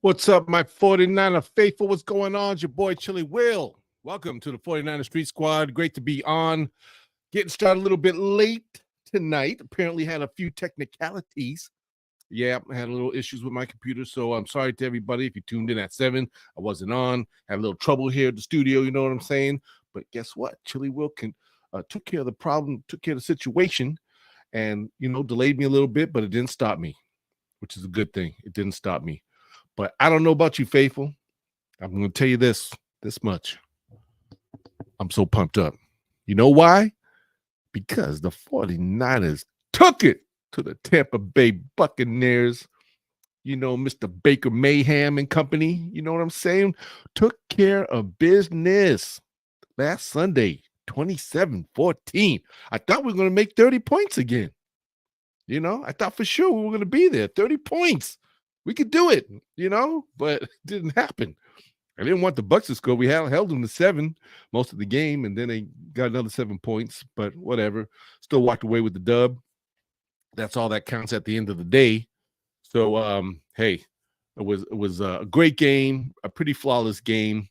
What's up, my 49er faithful? What's going on? It's your boy, Chili Will. Welcome to the 49er Street Squad. Great to be on. Getting started a little bit late tonight. Apparently had a few technicalities. Yeah, I had a little issues with my computer, so I'm sorry to everybody if you tuned in at 7. I wasn't on. Had a little trouble here at the studio, you know what I'm saying? But guess what? Chili Will took care of the problem, took care of the situation, and, delayed me a little bit, but it didn't stop me, which is a good thing. It didn't stop me. But I don't know about you, faithful. I'm going to tell you this much. I'm so pumped up. You know why? Because the 49ers took it to the Tampa Bay Buccaneers. Mr. Baker Mayhem and company, you know what I'm saying? Took care of business last Sunday, 27-14. I thought we were going to make 30 points again. I thought for sure we were going to be there. 30 points. We could do it, but it didn't happen. I didn't want the Bucs to score. We held them to 7 most of the game, and then they got another 7 points, but whatever. Still walked away with the dub. That's all that counts at the end of the day. So, hey, it was a great game, a pretty flawless game,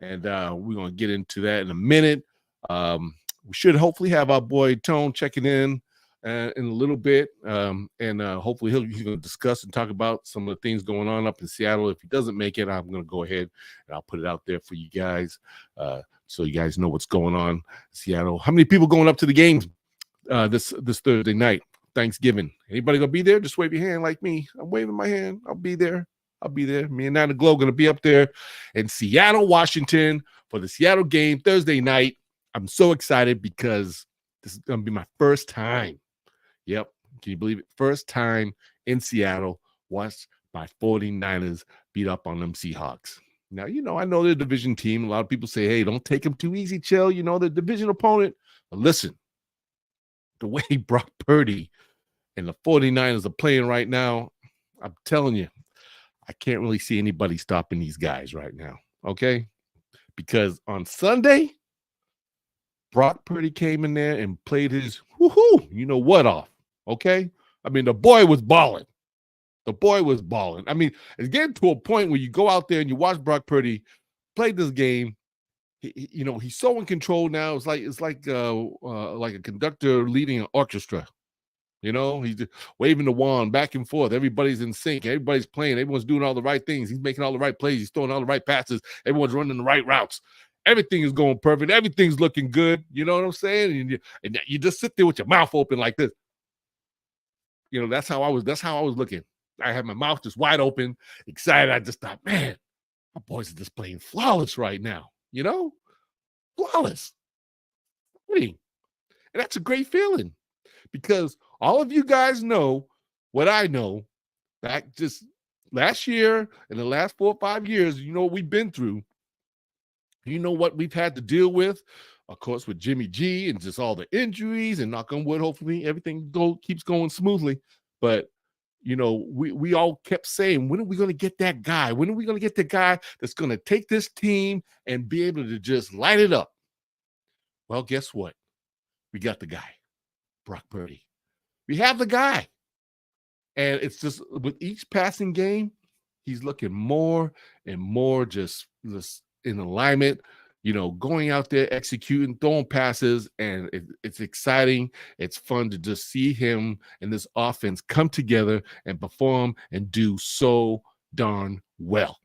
and we're going to get into that in a minute. We should hopefully have our boy Tone checking in a little bit, and hopefully he's going to discuss and talk about some of the things going on up in Seattle. If he doesn't make it, I'm going to go ahead and I'll put it out there for you guys, so you guys know what's going on in Seattle. How many people going up to the games this Thursday night, Thanksgiving? Anybody gonna be there? Just wave your hand like me. I'm waving my hand. I'll be there. Me and Nana Glow gonna be up there in Seattle, Washington for the Seattle game Thursday night. I'm so excited because this is gonna be my first time. Yep. Can you believe it? First time in Seattle, watched my 49ers beat up on them Seahawks. Now, I know they're a division team. A lot of people say, hey, don't take them too easy, chill. The division opponent. But listen, the way Brock Purdy and the 49ers are playing right now, I'm telling you, I can't really see anybody stopping these guys right now, okay? Because on Sunday, Brock Purdy came in there and played his you-know-what off. Okay? I mean, the boy was balling. I mean, it's getting to a point where you go out there and you watch Brock Purdy play this game. He's so in control now. It's like a conductor leading an orchestra. He's just waving the wand back and forth. Everybody's in sync. Everybody's playing. Everyone's doing all the right things. He's making all the right plays. He's throwing all the right passes. Everyone's running the right routes. Everything is going perfect. Everything's looking good. You know what I'm saying? And you just sit there with your mouth open like this. That's how I was looking. I had my mouth just wide open, excited. I just thought, man, my boys are just playing flawless right now. Flawless. And that's a great feeling because all of you guys know what I know. Back just last year and the last 4 or 5 years, what we've been through. What we've had to deal with, of course, with Jimmy G and just all the injuries, and knock on wood, hopefully everything keeps going smoothly. But, we all kept saying, when are we going to get that guy? When are we going to get the guy that's going to take this team and be able to just light it up? Well, guess what? We got the guy, Brock Purdy. We have the guy. And it's just with each passing game, he's looking more and more just in alignment, going out there, executing, throwing passes, and it's exciting. It's fun to just see him and this offense come together and perform and do so darn well.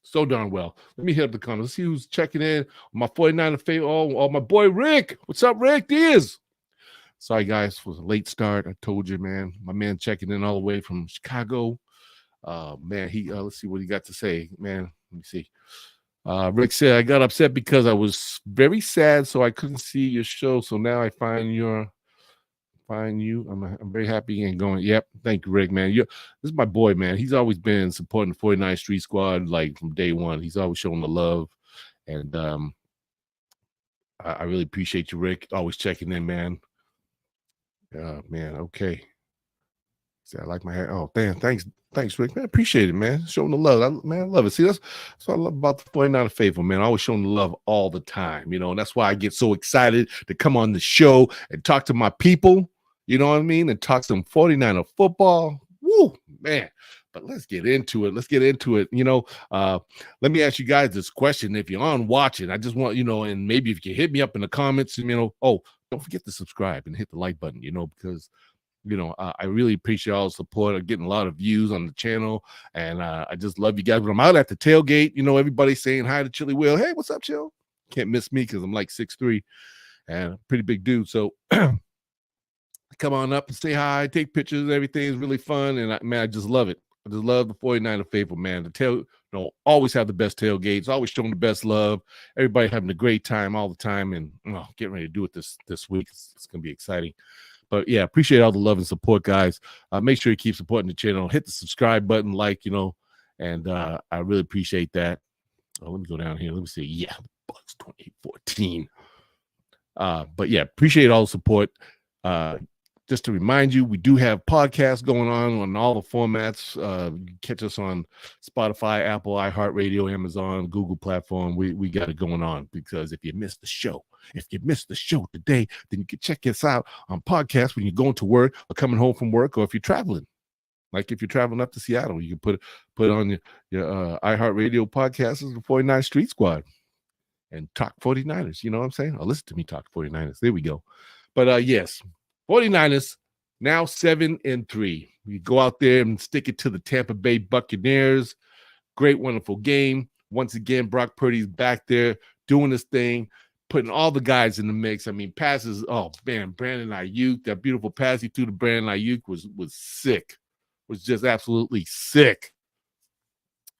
So darn well. Let me hit up the comments. Let's see who's checking in. My 49er favorite. Oh, my boy Rick. What's up, Rick? Diaz. Sorry, guys, for the late start. I told you, man. My man checking in all the way from Chicago. Man, let's see what he got to say. Man, let me see. Rick said, I got upset because I was very sad, so I couldn't see your show. So now I find you. I'm very happy and going. Yep. Thank you, Rick, man. This is my boy, man. He's always been supporting the 49 Street Squad like from day one. He's always showing the love. And I really appreciate you, Rick. Always checking in, man. Man, okay. I like my hair. Oh, man, thanks, Rick. Man, appreciate it, man. Showing the love. I love it. See, that's what I love about the 49er faithful, man. Always showing the love all the time, and that's why I get so excited to come on the show and talk to my people, you know what I mean? And talk some 49er football. Woo, man. But let's get into it. Let me ask you guys this question. If you're on watching, I just want, and maybe if you hit me up in the comments, don't forget to subscribe and hit the like button, because I really appreciate all the support. I'm getting a lot of views on the channel, and I just love you guys. When I'm out at the tailgate, everybody's saying hi to Chili Will. Hey, what's up, Chill? Can't miss me because I'm like 6'3" and a pretty big dude. So come on up and say hi, take pictures. Everything is really fun, and I just love it. I just love the 49er faithful, man. Always have the best tailgates, always showing the best love. Everybody having a great time all the time, and getting ready to do it this week. It's going to be exciting. But yeah, appreciate all the love and support, guys. Make sure you keep supporting the channel. Hit the subscribe button, and I really appreciate that. Let me go down here. Let me see. Yeah, Bucs 2014. But yeah, appreciate all the support. Just to remind you, we do have podcasts going on all the formats. You can catch us on Spotify, Apple, iHeartRadio, Amazon, Google platform. We got it going on, because if you missed the show today, then you can check us out on podcasts when you're going to work or coming home from work, or if you're traveling. Like if you're traveling up to Seattle, you can put on your iHeartRadio podcast as the 49 Street Squad and talk 49ers. You know what I'm saying? Or listen to me talk 49ers. There we go. But yes. 49ers now 7-3. We go out there and stick it to the Tampa Bay Buccaneers. Great, wonderful game. Once again, Brock Purdy's back there doing his thing, putting all the guys in the mix. I mean, passes. Oh man, Brandon Ayuk, that beautiful pass he threw to Brandon Ayuk was sick. Was just absolutely sick.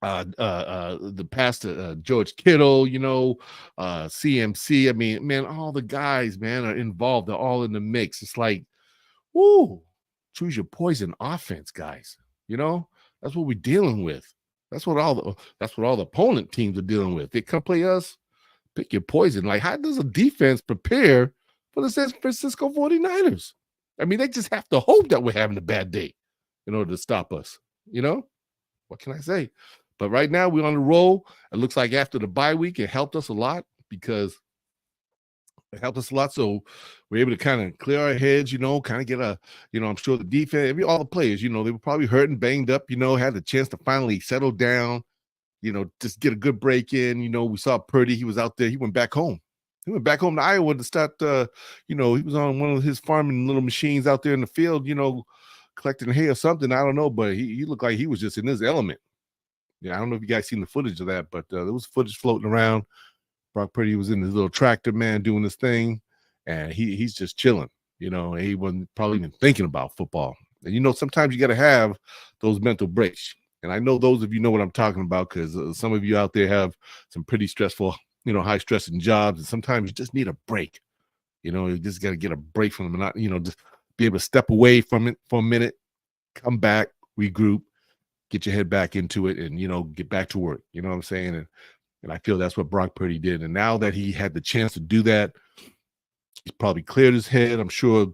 The pass to George Kittle, CMC. I mean, man, all the guys, man, are involved. They're all in the mix. It's like, woo, choose your poison offense, guys. That's what we're dealing with. That's what all the opponent teams are dealing with. They come play us, pick your poison. Like, how does a defense prepare for the San Francisco 49ers? I mean, they just have to hope that we're having a bad day in order to stop us. What can I say? But right now, we're on the roll. It looks like after the bye week, it helped us a lot, because it helped us a lot. So we're able to kind of clear our heads, kind of get I'm sure the defense, all the players, they were probably hurt and banged up, had the chance to finally settle down, just get a good break in. We saw Purdy. He was out there. He went back home. He went back home to Iowa to start, he was on one of his farming little machines out there in the field, collecting hay or something. I don't know, but he looked like he was just in his element. Yeah, I don't know if you guys seen the footage of that, but there was footage floating around. Brock Purdy was in his little tractor, man, doing this thing, and he's just chilling. He wasn't probably even thinking about football. And sometimes you got to have those mental breaks. And I know those of you know what I'm talking about, because some of you out there have some pretty stressful, high stressing jobs, and sometimes you just need a break. You just got to get a break from them, and not, just be able to step away from it for a minute, come back, regroup, get your head back into it, and get back to work. You know what I'm saying? And I feel that's what Brock Purdy did. And now that he had the chance to do that, he's probably cleared his head. I'm sure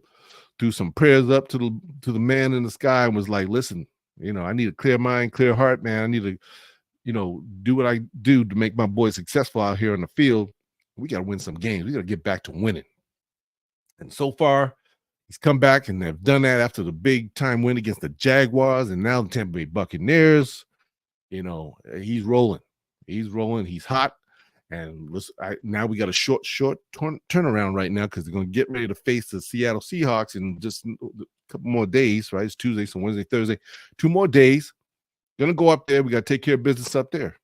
threw some prayers up to the man in the sky and was like, listen, I need a clear mind, clear heart, man. I need to, do what I do to make my boys successful out here in the field. We got to win some games. We got to get back to winning. And so far, he's come back and have done that after the big time win against the Jaguars and now the Tampa Bay Buccaneers. He's rolling. He's rolling. He's hot. And now we got a short turnaround right now, because they're going to get ready to face the Seattle Seahawks in just a couple more days, right? It's Tuesday, so Wednesday, Thursday. 2 more days. Going to go up there. We got to take care of business up there.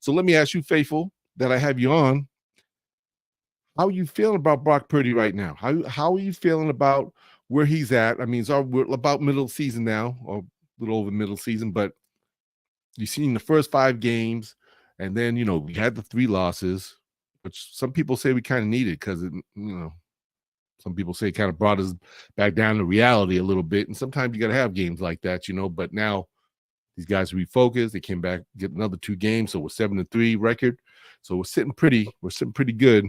So let me ask you, faithful, that I have you on. How are you feeling about Brock Purdy right now? How are you feeling about where he's at? I mean, we're about middle season now, or a little over middle season, but you've seen the first 5 games, and then, we had the 3 losses, which some people say we kind of needed, because, some people say it kind of brought us back down to reality a little bit. And sometimes you got to have games like that, but now these guys refocused. They came back, get another 2 games. So we're 7-3 record. So we're sitting pretty good.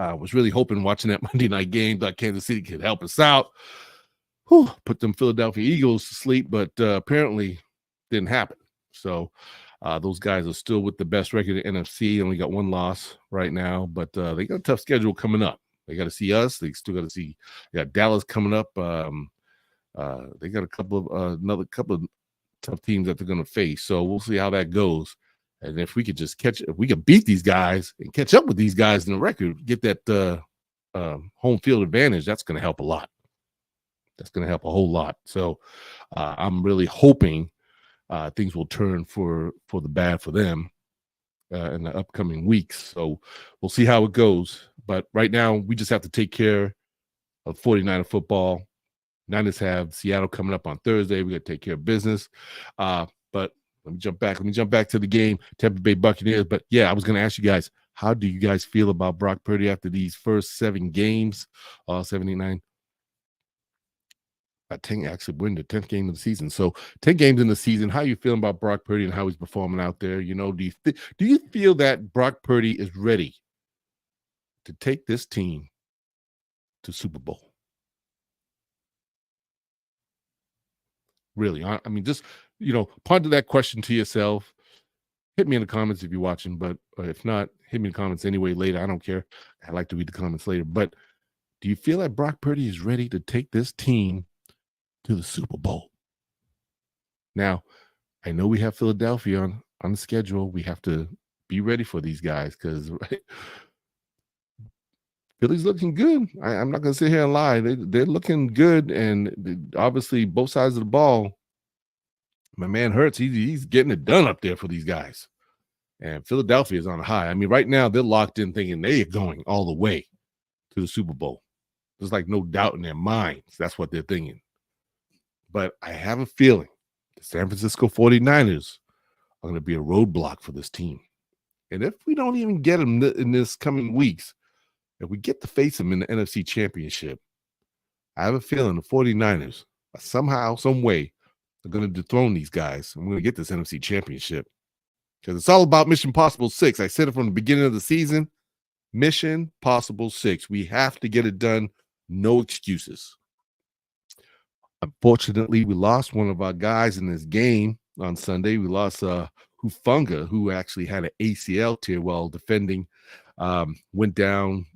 I was really hoping watching that Monday night game that Kansas City could help us out. Put them Philadelphia Eagles to sleep, but apparently didn't happen. So those guys are still with the best record in the NFC. Only got 1 loss right now, but they got a tough schedule coming up. They got to see us. They still got to see. They got Dallas coming up. They got another couple of tough teams that they're going to face. So we'll see how that goes. And if we could if we could beat these guys and catch up with these guys in the record, get that home field advantage, that's going to help a lot. That's going to help a whole lot. So I'm really hoping things will turn for the bad for them in the upcoming weeks. So we'll see how it goes. But right now, we just have to take care of 49er football. Niners have Seattle coming up on Thursday. We got to take care of business. But let me jump back. Let me jump back to the game, Tampa Bay Buccaneers. But yeah, I was going to ask you guys, how do you guys feel about Brock Purdy after these first 7 games, 79? 10 actually win the 10th game of the season. So 10 games in the season. How are you feeling about Brock Purdy and how he's performing out there? You know, do you feel that Brock Purdy is ready to take this team to Super Bowl? Really? I mean, just, ponder that question to yourself. Hit me in the comments if you're watching, but if not, hit me in the comments anyway later. I don't care. I like to read the comments later. But do you feel like Brock Purdy is ready to take this team to the Super Bowl? Now, I know we have Philadelphia on the schedule. We have to be ready for these guys because Philly's looking good. I'm not going to sit here and lie. They're looking good, and obviously both sides of the ball. My man Hurts, he's getting it done up there for these guys. And Philadelphia is on a high. I mean, right now they're locked in thinking they are going all the way to the Super Bowl. There's like no doubt in their minds. That's what they're thinking. But I have a feeling the San Francisco 49ers are going to be a roadblock for this team. And if we don't even get them in this coming weeks, if we get to face them in the NFC Championship, I have a feeling the 49ers somehow, some way, are going to dethrone these guys. And we're going to get this NFC Championship. Because it's all about Mission Possible 6. I said it from the beginning of the season. Mission Possible 6. We have to get it done. No excuses. Unfortunately, we lost one of our guys in this game on Sunday. We lost Hufanga, who actually had an ACL tear while defending. Went down,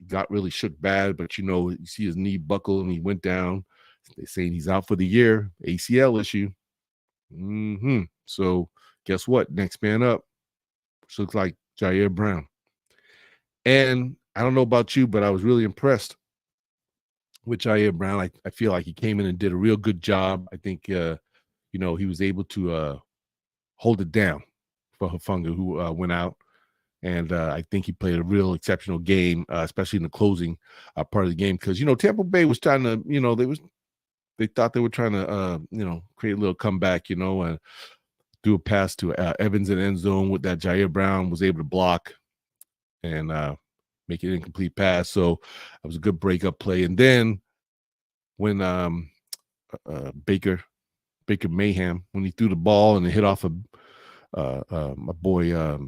got really shook bad, but you see his knee buckle and he went down. They're saying he's out for the year, ACL issue. So guess what? Next man up, which looks like Jair Brown. And I don't know about you, but I was really impressed with Jair Brown. I feel like he came in and did a real good job. I think, he was able to hold it down for Hufanga, who went out. And I think he played a real exceptional game, especially in the closing part of the game. Because, Tampa Bay was trying to, they thought they were trying to, create a little comeback, and do a pass to Evans in the end zone with that Jair Brown was able to block and make it an incomplete pass. So it was a good breakup play. And then when Baker Mayhem, when he threw the ball and it hit off my boy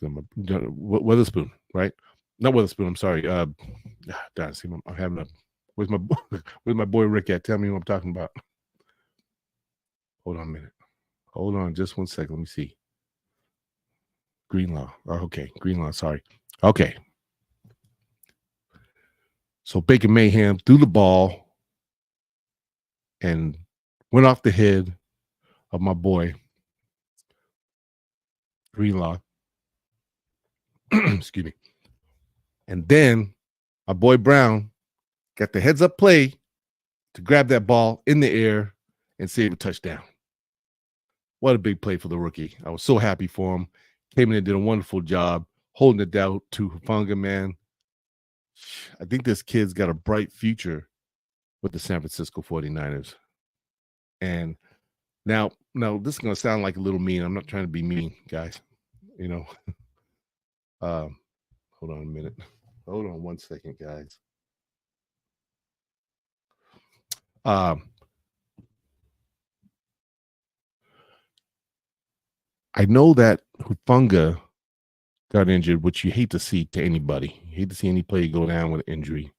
Witherspoon, right? Not Witherspoon. I'm sorry. I'm having a. Where's my boy Rick at? Tell me what I'm talking about. Hold on a minute. Hold on just 1 second. Let me see. Greenlaw. Oh, okay. Greenlaw. Sorry. Okay. So Baker Mayhem threw the ball and went off the head of my boy Greenlaw. Excuse me. And then my boy Brown got the heads up play to grab that ball in the air and save a touchdown. What a big play for the rookie. I was so happy for him. Came in and did a wonderful job holding it down to Hufanga, man. I think this kid's got a bright future with the San Francisco 49ers. And now this is going to sound like a little mean. I'm not trying to be mean, guys. Hold on a minute. Hold on 1 second, guys. I know that Hufanga got injured, which you hate to see to anybody. You hate to see any player go down with an injury.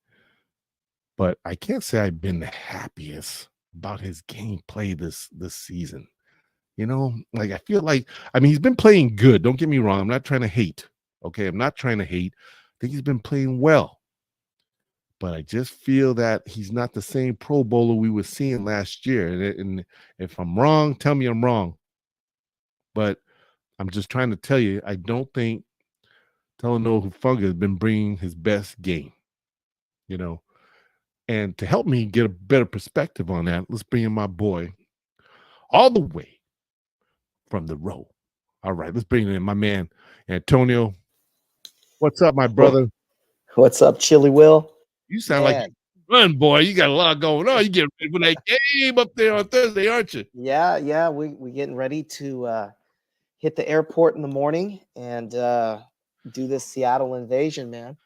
But I can't say I've been the happiest about his gameplay this season. I feel like, he's been playing good. Don't get me wrong. I'm not trying to hate. Okay, I'm not trying to hate. I think he's been playing well. but I just feel that he's not the same Pro Bowler we were seeing last year. And if I'm wrong, tell me I'm wrong. But I'm just trying to tell you, I don't think Talanoa Hufanga has been bringing his best game, you know. And to help me get a better perspective on that, let's bring in my boy all the way from the row. All right, let's bring in my man, Antonio. What's up, my brother? What's up, Chili Will? You sound like you run, boy. You got a lot going on. You get ready for that game up there on Thursday, aren't you? Yeah. We getting ready to hit the airport in the morning and do this Seattle invasion, man.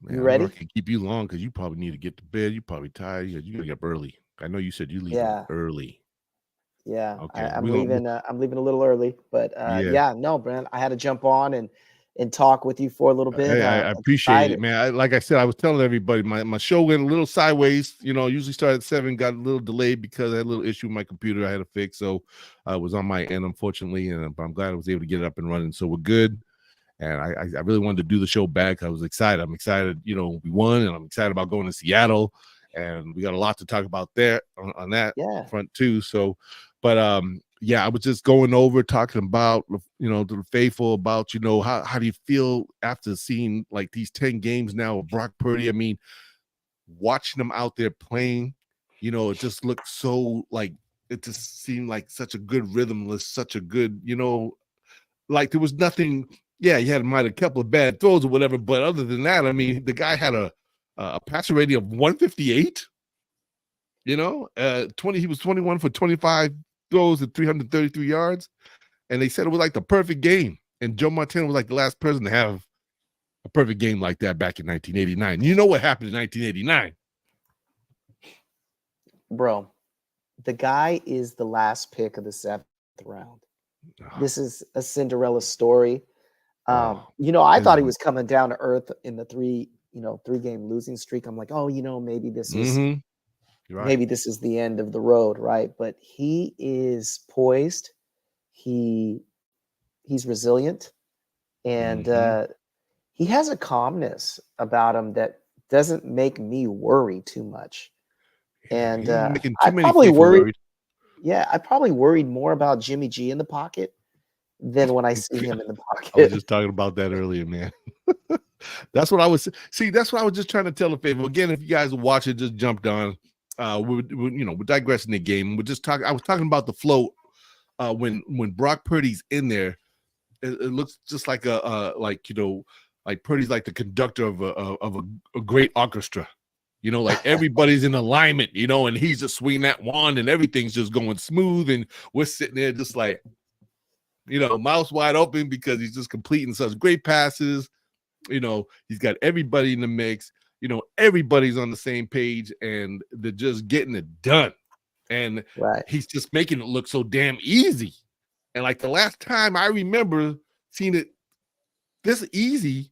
You ready? I can keep you long because you probably need to get to bed. You're probably tired. You gotta get up early. I know you said you leaving early. Yeah. Okay. I'm leaving. I'm leaving a little early, but no, Brent. I had to jump on and talk with you for a little bit. Hey, I appreciate it, man. Like I said, I was telling everybody my show went a little sideways. Usually started at 7, got a little delayed because I had a little issue with my computer I had to fix. So it was on my end, unfortunately, and I'm glad I was able to get it up and running. So we're good. And I really wanted to do the show back. I was excited. I'm excited, we won, and I'm excited about going to Seattle. And we got a lot to talk about there on that front too. So, but I was just going over talking about, to the faithful about, how do you feel after seeing like these 10 games now of Brock Purdy? I mean, watching them out there playing, it just looked so like, it just seemed like such a good rhythm, such a good, like there was nothing. Yeah, he might have a couple of bad throws or whatever, but other than that, I mean, the guy had a passer rating of 158. He was 21 for 25 throws at 333 yards, and they said it was like the perfect game. And Joe Montana was like the last person to have a perfect game like that back in 1989. You know what happened in 1989? Bro, the guy is the last pick of the 7th round. This is a Cinderella story. I thought he was coming down to earth in the 3-game losing streak. I'm like, maybe this is maybe this is the end of the road, right? But he is poised. He's resilient, and he has a calmness about him that doesn't make me worry too much. And I probably worried. Yeah, I probably worried more about Jimmy G in the pocket than when I see him in the pocket. I was just talking about that earlier, man. That's what I was just trying to tell the faithful. Again, if you guys are watching, just jumped on. We're digressing the game. I was talking about the flow when Brock Purdy's in there. It looks just like like Purdy's like the conductor of a great orchestra. Like everybody's in alignment, and he's just swinging that wand and everything's just going smooth. And we're sitting there just like, mouths wide open because he's just completing such great passes. He's got everybody in the mix. Everybody's on the same page and they're just getting it done. And he's just making it look so damn easy. And like the last time I remember seeing it this easy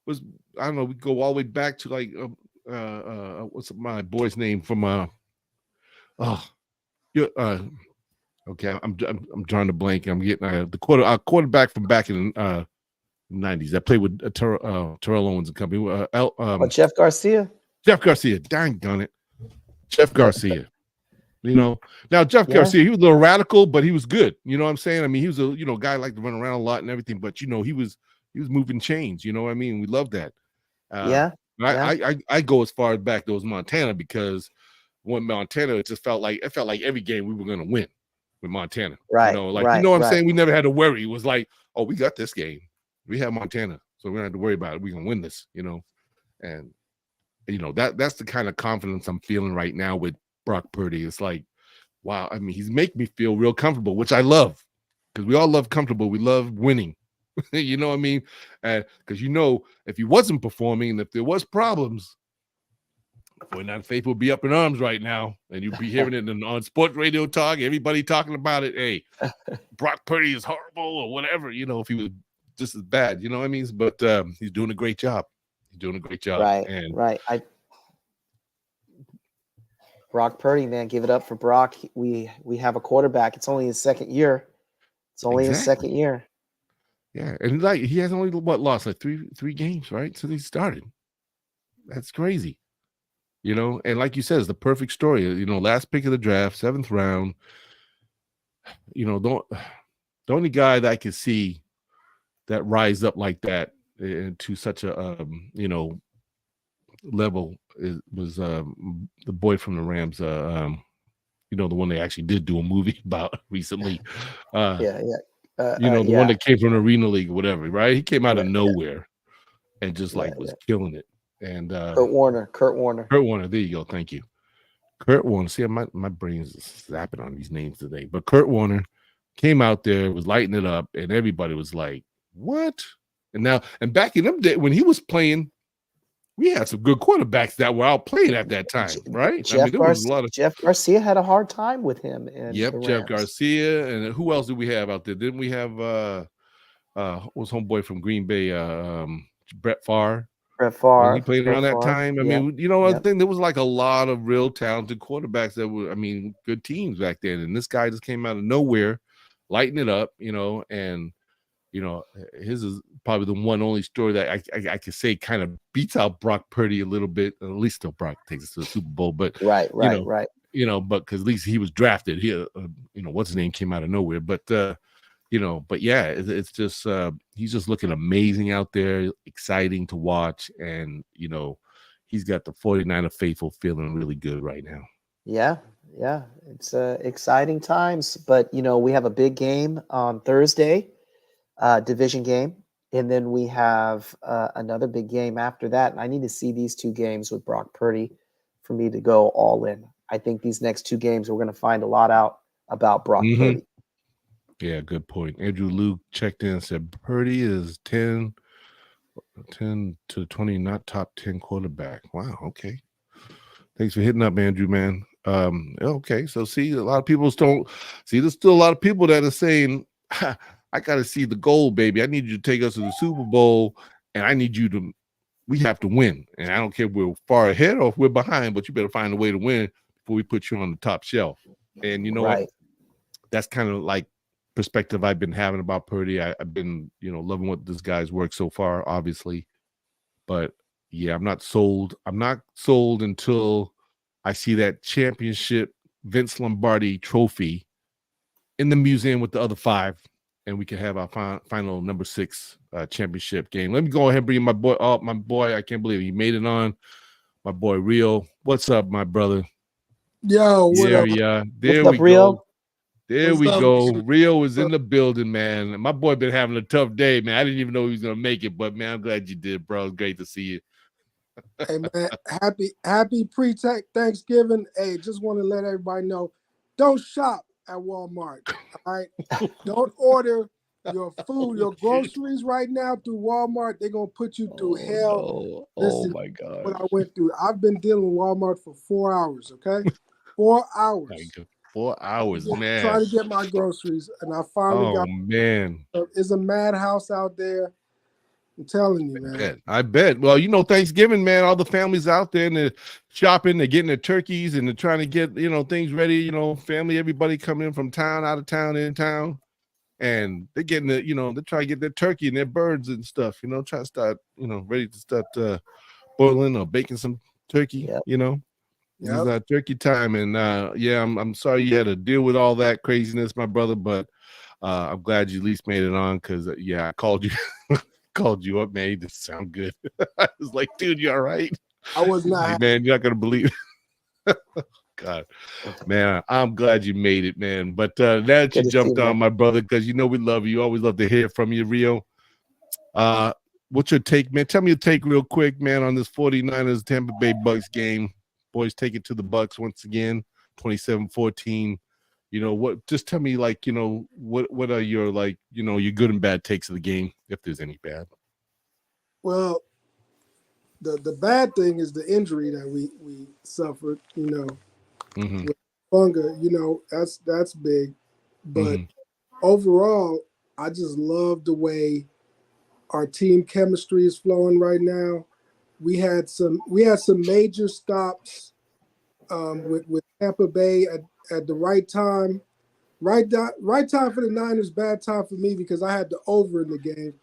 was, I don't know, we go all the way back to like, what's my boy's name from okay, I'm trying to blank. I'm getting the quarterback from back in the 90s that played with Terrell Owens and company. Jeff Garcia. Jeff Garcia, dang on it, Jeff Garcia. Now Jeff Garcia, he was a little radical, but he was good. You know what I'm saying? I mean, he was a guy like to run around a lot and everything, but he was moving chains. You know what I mean? We love that. I go as far as back to Montana because when Montana, it felt like every game we were going to win with Montana. Right. I'm saying? We never had to worry. It was like, oh, we got this game. We have Montana, so we don't have to worry about it. We're going to win this, And, that's the kind of confidence I'm feeling right now with Brock Purdy. It's like, wow. I mean, he's making me feel real comfortable, which I love because we all love comfortable. We love winning. You know what I mean? Because if he wasn't performing and if there was problems, 49 Faith would be up in arms right now, and you'd be hearing it on sports radio talk, everybody talking about it. Hey, Brock Purdy is horrible or whatever, if he was just as bad, you know what I mean? But he's doing a great job. Right. Brock Purdy, man, give it up for Brock. We have a quarterback. It's only his second year. His second year. Yeah, and like he has only lost like three games, right? Since he started. That's crazy. You know, and like you said, it's the perfect story. You know, last pick of the draft, 7th round. You know, the only guy that I could see that rise up like that to such a you know, level was the boy from the Rams. You know, the one they actually did do a movie about recently. Yeah, You know, the one that came from the Arena League or whatever, right? He came out of yeah, nowhere and just yeah, like was yeah. killing it. And Kurt Warner. Kurt Warner, there you go. Thank you. Kurt Warner. See, my brain's zapping on these names today. But Kurt Warner came out there, was lighting it up, and everybody was like, "What?" And back in them day when he was playing, we had some good quarterbacks that were out playing at that time, right? I mean, there was a lot of Jeff Garcia had a hard time with him in the Jeff Rams. Garcia, and who else did we have out there? Didn't we have what was homeboy from Green Bay, Brett Favre? Brett When he Favre. played around that time, I mean, you know, I think there was like a lot of real talented quarterbacks that were, I mean, good teams back then. And this guy just came out of nowhere, lighting it up, you know, and you know, his is probably the one only story that I could say kind of beats out Brock Purdy a little bit. At least still Brock takes us to the Super Bowl, but right. You know, but because at least he was drafted. He, you know, what's his name came out of nowhere, but you know, but yeah, it's just he's just looking amazing out there, exciting to watch, and you know, he's got the 49er faithful feeling really good right now. Yeah, it's exciting times, but you know, we have a big game on Thursday, division game, and then we have another big game after that. And I need to see these 2 games with Brock Purdy for me to go all in. I think these next 2 games we're going to find a lot out about Brock Purdy. Yeah, good point. Andrew Luke checked in and said Purdy is 10 to 20, not top 10 quarterback. Wow, okay. Thanks for hitting up, Andrew, man. Okay, so see, a lot of people don't see. There's still a lot of people that are saying, "I got to see the goal, baby. I need you to take us to the Super Bowl, and I need you to. We have to win, and I don't care if we're far ahead or if we're behind, but you better find a way to win before we put you on the top shelf." And you know what? That's kind of like perspective I've been having about Purdy. I've been, you know, loving what this guy's work so far, obviously, but yeah, I'm not sold. I'm not sold until I see that championship Vince Lombardi trophy in the museum with the other 5, and we can have our final number 6 championship game. Let me go ahead and bring my boy up. My boy, I can't believe he made it on. My boy Rio, what's up, my brother? Yo, what up? There we go. There we go. Rio is in the building, man. My boy been having a tough day, man. I didn't even know he was gonna make it, but man, I'm glad you did, bro. It's great to see you. Hey man, happy pre-Thanksgiving. Hey, just want to let everybody know, don't shop at Walmart. All right, don't order your food, your groceries right now through Walmart. They're gonna put you through hell. No. Listen, my God. what I went through. I've been dealing with Walmart for 4 hours. Okay, 4 hours. 4 hours, man. Trying to get my groceries, and I finally got. Man, it's a madhouse out there. I'm telling you, man. I bet. Well, you know, Thanksgiving, man, all the families out there and they're shopping, they're getting their turkeys and they're trying to get, you know, things ready, you know, family, everybody coming in from town, out of town, in town. And they're getting the, you know, they're trying to get their turkey and their birds and stuff, you know, trying to start, you know, ready to start boiling or baking some turkey, you know. Yep. It's turkey time. And yeah, I'm sorry you had to deal with all that craziness, my brother, but I'm glad you at least made it on because yeah, I called you. Called you up, man. You just sound good. I was like, dude, you all right? I was not. Like, man, you're not gonna believe it. God, man, I'm glad you made it, man. But now that you jumped on, my brother, because you know we love you. Always love to hear from you, Rio. What's your take, man? Tell me your take real quick, man, on this 49ers Tampa Bay Bucs game. Boys take it to the Bucs once again, 27-14. You know what? Just tell me, like, you know, what are your, like, you know, your good and bad takes of the game, if there's any bad. Well, the bad thing is the injury that we suffered. You know, with Bunga. You know, that's big. But overall, I just love the way our team chemistry is flowing right now. We had some major stops with Tampa Bay at the right time. Right time for the Niners, bad time for me because I had the over in the game.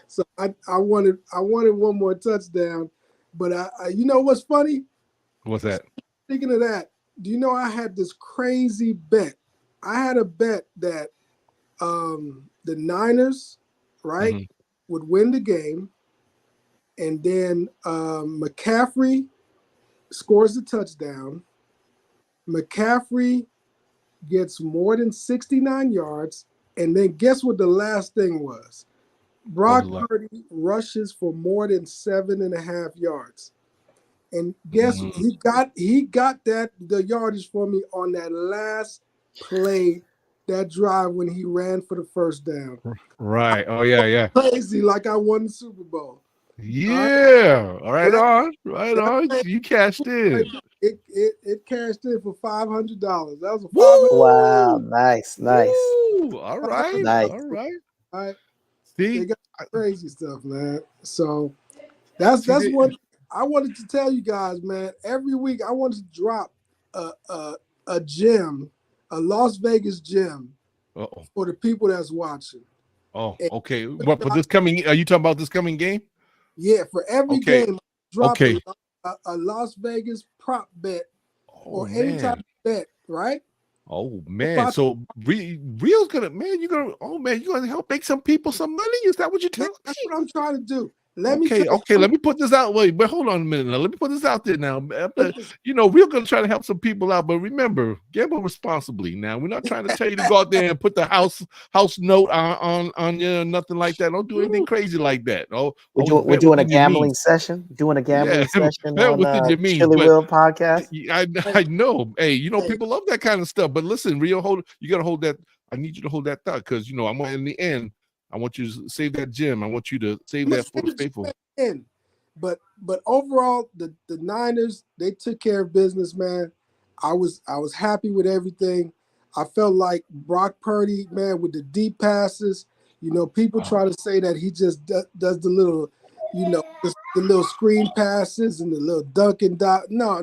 So I wanted one more touchdown, But you know what's funny? What's that? Speaking of that, do you know I had this crazy bet? I had a bet that the Niners, right, would win the game, and then McCaffrey scores a touchdown. McCaffrey gets more than 69 yards, and then guess what the last thing was? Brock Purdy rushes for more than 7.5 yards. And guess he got the yardage for me on that last play, that drive when he ran for the first down. Right. Oh yeah. Crazy, like I won the Super Bowl. Yeah. Right on. You cashed in. It cashed in for $500. That was a Wow, nice. Woo! All right. Nice. All right. All right. See, they got crazy stuff, man. So that's what I wanted to tell you guys, man. Every week I wanted to drop a gem, a Las Vegas gem for the people that's watching. Oh, okay. What for this coming? Are you talking about this coming game? Yeah, for every game, drop a Las Vegas prop bet or any type of bet, right? Oh man, so Real's gonna you're gonna help make some people some money? Is that what you're telling me? That's what I'm trying to do. Let me put this out. Wait, but hold on a minute now. Let me put this out there now. We're gonna try to help some people out, but remember, gamble responsibly. Now, we're not trying to tell you to go out there and put the house note on you, nothing like that. Don't do anything crazy like that. We're doing a gambling session. Doing a gambling session on Chili Will podcast. I know. Hey, people love that kind of stuff. But listen, Real, you gotta hold that. I need you to hold that thought because I'm in the end. I want you to save that gem. I want you to save that for the faithful. But overall, the Niners, they took care of business, man. I was happy with everything. I felt like Brock Purdy, man, with the deep passes. People try to say that he just does the little, the little screen passes and the little dunk and dot. No.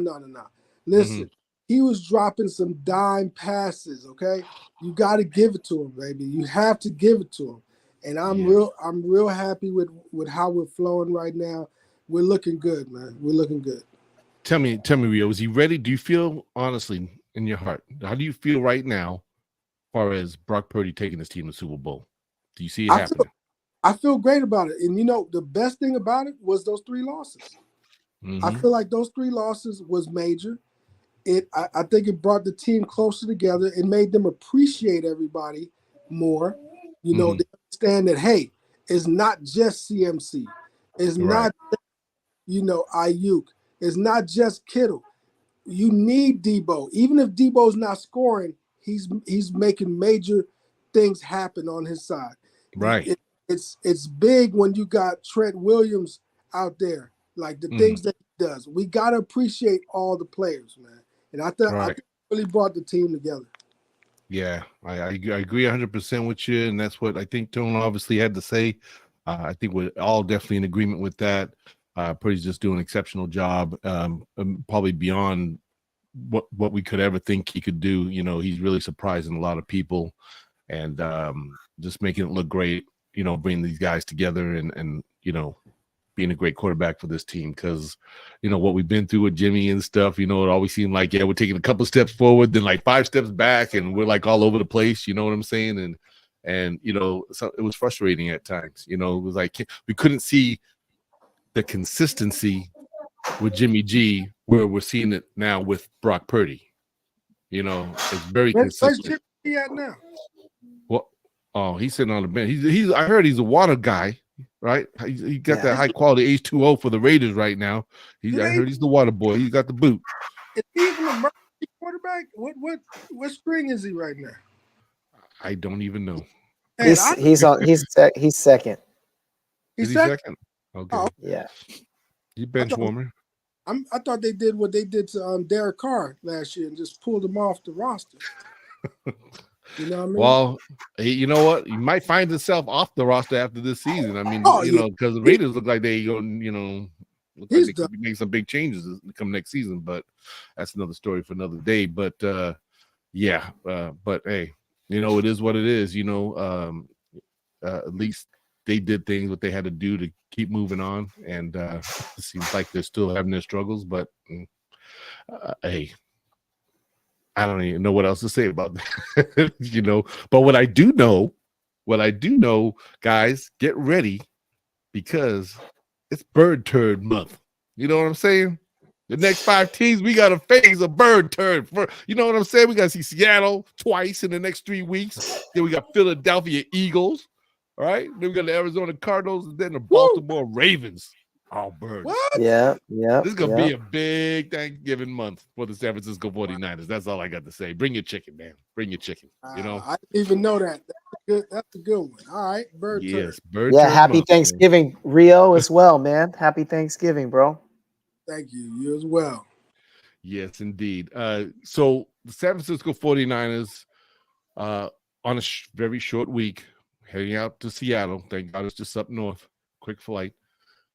Listen, he was dropping some dime passes. Okay, you got to give it to him, baby. You have to give it to him. And I'm real happy with how we're flowing right now. We're looking good, man. We're looking good. Tell me, Rio, is he ready? Do you feel honestly in your heart? How do you feel right now, as far as Brock Purdy taking his team to the Super Bowl? Do you see it happening? I feel great about it. And the best thing about it was those 3 losses. I feel like those 3 losses was major. I think it brought the team closer together. It made them appreciate everybody more. They understand that, hey, it's not just CMC. It's not, Ayuk. It's not just Kittle. You need Debo. Even if Debo's not scoring, he's making major things happen on his side. Right. It's big when you got Trent Williams out there, like the things that he does. We got to appreciate all the players, man. And I think it really brought the team together. Yeah, I agree 100% with you, and that's what I think Tone obviously had to say. I think we're all definitely in agreement with that. Purdy's just doing an exceptional job, probably beyond what we could ever think he could do. He's really surprising a lot of people, and just making it look great. Bringing these guys together and being a great quarterback for this team because what we've been through with Jimmy and stuff, it always seemed like we're taking a couple steps forward, then like 5 steps back, and we're like all over the place, you know what I'm saying? And so it was frustrating at times. It was like we couldn't see the consistency with Jimmy G where we're seeing it now with Brock Purdy. It's very consistent. Where's Jimmy at now? Well, he's sitting on the bench. He's I heard he's a water guy. Right, he got that high quality H2O for the Raiders right now. I heard he's the water boy. He's got the boot. Is he even a emergency quarterback? What string is he right now? I don't even know. He's second. He's second? Okay. Oh, yeah. He bench warmer. I thought they did what they did to Derek Carr last year and just pulled him off the roster. You know what I mean? Well, you know what? He might find himself off the roster after this season. I mean, because the Raiders look like they could be making some big changes come next season, but that's another story for another day. But but hey, it is what it is. At least they did things what they had to do to keep moving on, and it seems like they're still having their struggles. But hey, I don't even know what else to say about that. But what I do know, guys, get ready because it's bird turd month. You know what I'm saying? The next 5 teams, we got to face a bird turd. You know what I'm saying? We got to see Seattle twice in the next 3 weeks. Then we got Philadelphia Eagles. All right. Then we got the Arizona Cardinals and then the Baltimore Ravens. All birds. What? Yeah. This is going to be a big Thanksgiving month for the San Francisco 49ers. That's all I got to say. Bring your chicken, man. Bring your chicken. I didn't even know that. That's a good one. All right. Bird yes, turd. bird Yeah. turd Happy month, Thanksgiving, man. Rio, as well, man. Happy Thanksgiving, bro. Thank you. You as well. Yes, indeed. So the San Francisco 49ers on a very short week, heading out to Seattle. Thank God it's just up north. Quick flight.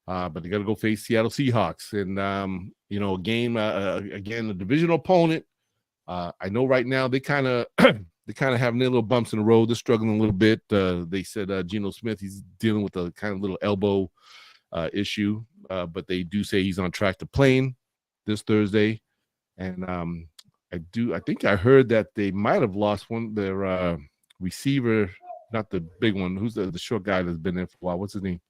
But they got to go face Seattle Seahawks. And, a game, again, a divisional opponent. I know right now they kind of having their little bumps in the road. They're struggling a little bit. They said Geno Smith, he's dealing with a kind of little elbow issue. But they do say he's on track to playing this Thursday. And I think I heard that they might have lost their receiver, not the big one. Who's the short guy that's been there for a while? What's his name?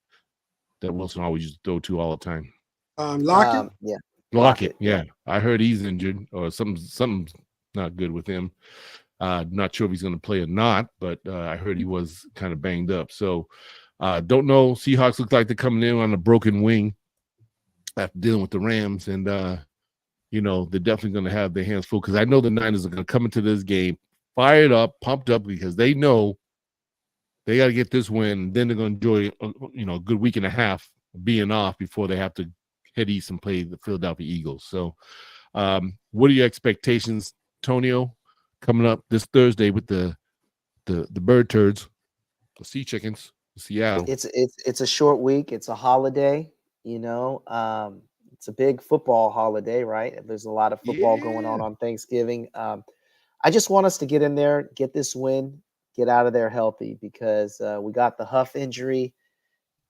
That Wilson always used to throw to all the time. Lockett? Yeah. Lockett, yeah. I heard he's injured or something's not good with him. Not sure if he's going to play or not, but I heard he was kind of banged up. So don't know. Seahawks look like they're coming in on a broken wing after dealing with the Rams. And they're definitely going to have their hands full because I know the Niners are going to come into this game fired up, pumped up because they know they got to get this win. Then they're going to enjoy, a good week and a half being off before they have to head east and play the Philadelphia Eagles. So, what are your expectations, Tonio, coming up this Thursday with the bird turds, the sea chickens, Seattle? It's a short week. It's a holiday. It's a big football holiday, right? There's a lot of football going on Thanksgiving. I just want us to get in there, get this win, get out of there healthy because we got the Huff injury,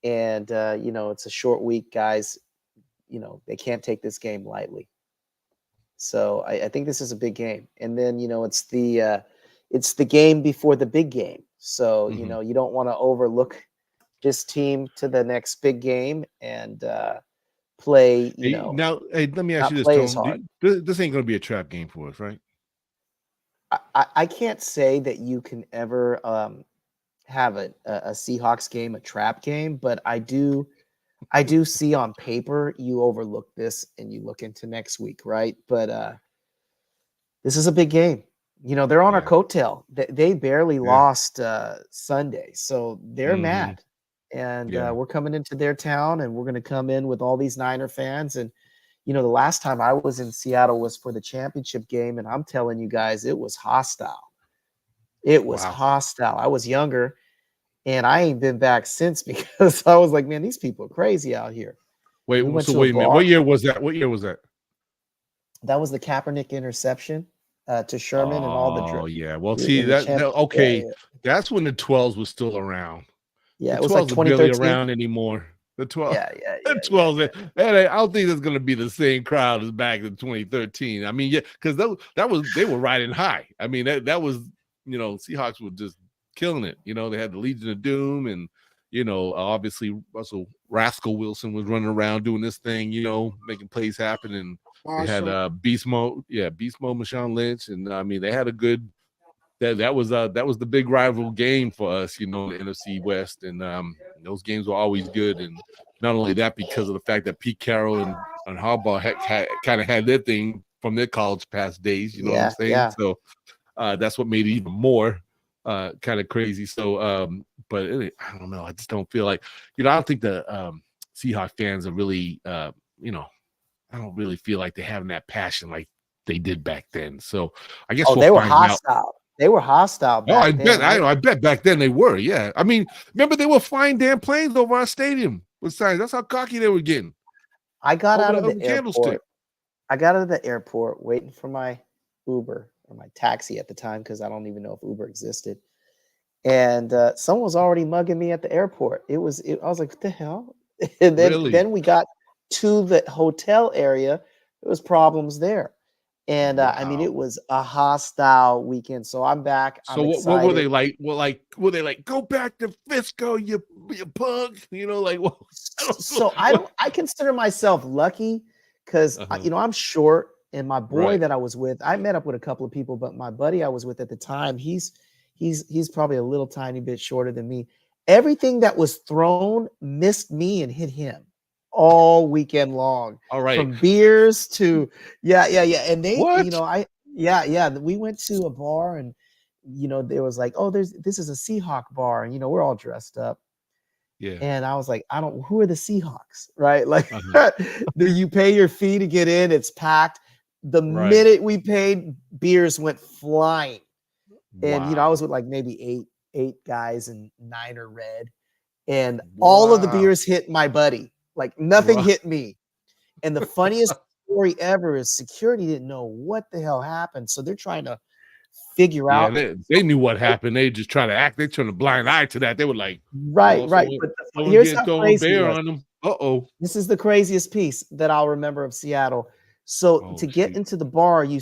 and it's a short week, guys. They can't take this game lightly. So I think this is a big game, and then it's the game before the big game. So you don't want to overlook this team to the next big game and play. Now, hey, let me ask you this, Tone. This ain't going to be a trap game for us, right? I can't say that you can ever have a Seahawks game, a trap game, but I do see on paper you overlook this and you look into next week, right? But this is a big game. They're on our coattail. They barely lost Sunday, so they're mad. And we're coming into their town, and we're going to come in with all these Niner fans. And the last time I was in Seattle was for the championship game, and I'm telling you guys, it was hostile. It was hostile. I was younger, and I ain't been back since because I was like, man, these people are crazy out here. Wait a minute. What year was that? That was the Kaepernick interception to Sherman and all the. Oh yeah. Well, see okay. Yeah. That's when the 12s was still around. Yeah, the it was like 2013. Barely around anymore. The 12. Yeah. The 12. I don't think it's going to be the same crowd as back in 2013. I mean, yeah, because they were riding high. I mean, that was Seahawks were just killing it. They had the Legion of Doom, and obviously Russell Rascal Wilson was running around doing this thing, making plays happen, and they had beast mode, Marshawn Lynch, and I mean they had a good. That was the big rival game for us, the NFC West, and those games were always good. And not only that, because of the fact that Pete Carroll and Harbaugh kind of had their thing from their college past days, you know what I'm saying? Yeah. So that's what made it even more kind of crazy. So, but I don't know. I just don't feel like, I don't think the Seahawks fans are really, I don't really feel like they're having that passion like they did back then. So I guess they were hostile. They were hostile back then. I bet back then they were. Yeah. I mean, remember they were flying damn planes over our stadium with signs. That's how cocky they were getting. I got out of the airport. I got out of the airport waiting for my Uber or my taxi at the time because I don't even know if Uber existed. and someone was already mugging me at the airport. I was like, what the hell? And then we got to the hotel area. There was problems there. And I mean, it was a hostile weekend. So I'm back. So I'm what were they like? Well, were they like, go back to Fisco, you punk? You know, like, well, I consider myself lucky because I'm short, and my boy that I was with, I met up with a couple of people, but my buddy I was with at the time, he's probably a little tiny bit shorter than me. Everything that was thrown missed me and hit him all weekend long. All right. From beers to and they we went to a bar, and there was like, oh, this is a Seahawk bar, and we're all dressed up. Yeah. And I was like, who are the Seahawks? Right? Like do you pay your fee to get in? It's packed. The minute we paid, beers went flying. And I was with like maybe eight guys, and 9 are red. And all of the beers hit my buddy. Like nothing hit me. And the funniest story ever is security didn't know what the hell happened. So they're trying to figure out. They knew what happened. They just try to act. They turned a blind eye to that. They were like, right. But here's how crazy bear on them. This is the craziest piece that I'll remember of Seattle. So to get into the bar, you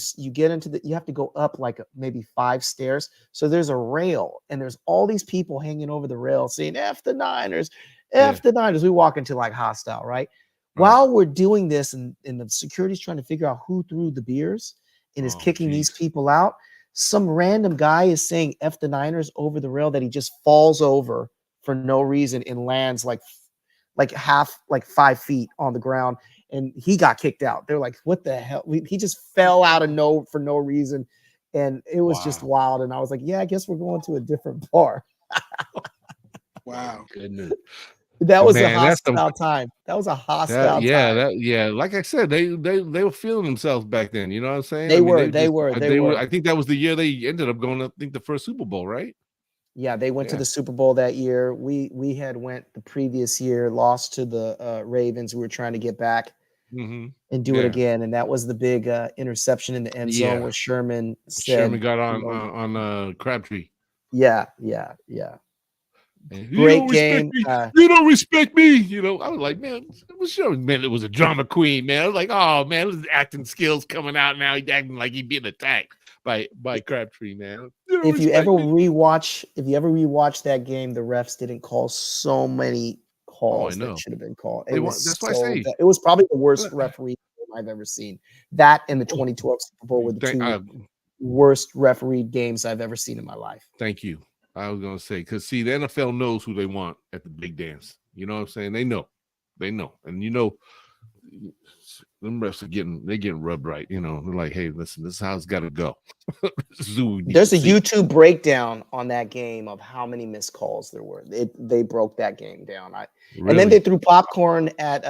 have to go up like maybe 5 stairs. So there's a rail, and there's all these people hanging over the rail saying F the Niners, F the Niners. We walk into like hostile, right? While we're doing this, and the security's trying to figure out who threw the beers and is kicking these people out, some random guy is saying F the Niners over the rail that he just falls over for no reason and lands like 5 feet on the ground. And he got kicked out. They're like, what the hell? He just fell out of for no reason. And it was just wild. And I was like, yeah, I guess we're going to a different bar. Wow. Goodness. That was a hostile time. That was a hostile time. Like I said, they were feeling themselves back then. You know what I'm saying? They were. I think that was the year they ended up going to, I think, the first Super Bowl, right? Yeah, they went to the Super Bowl that year. We had went the previous year, lost to the Ravens. We were trying to get back and do it again, and that was the big interception in the end zone where Sherman got on Crabtree. Yeah. Great game. You don't respect me. I was like, man, it was a drama queen, man. I was like, oh man, his acting skills coming out now. He's acting like he's being attacked by Crabtree, man. If you ever rewatch that game, the refs didn't call so many calls that should have been called. That's why I say it was probably the worst referee I've ever seen. That and the 2012 Super Bowl were the two worst referee games I've ever seen in my life. Thank you. I was gonna say, because see, the NFL knows who they want at the big dance. You know what I'm saying? They know, and them refs are getting rubbed right. They're like, hey, listen, this is how it's got to go. There's a YouTube breakdown on that game of how many missed calls there were. They broke that game down. And then they threw popcorn at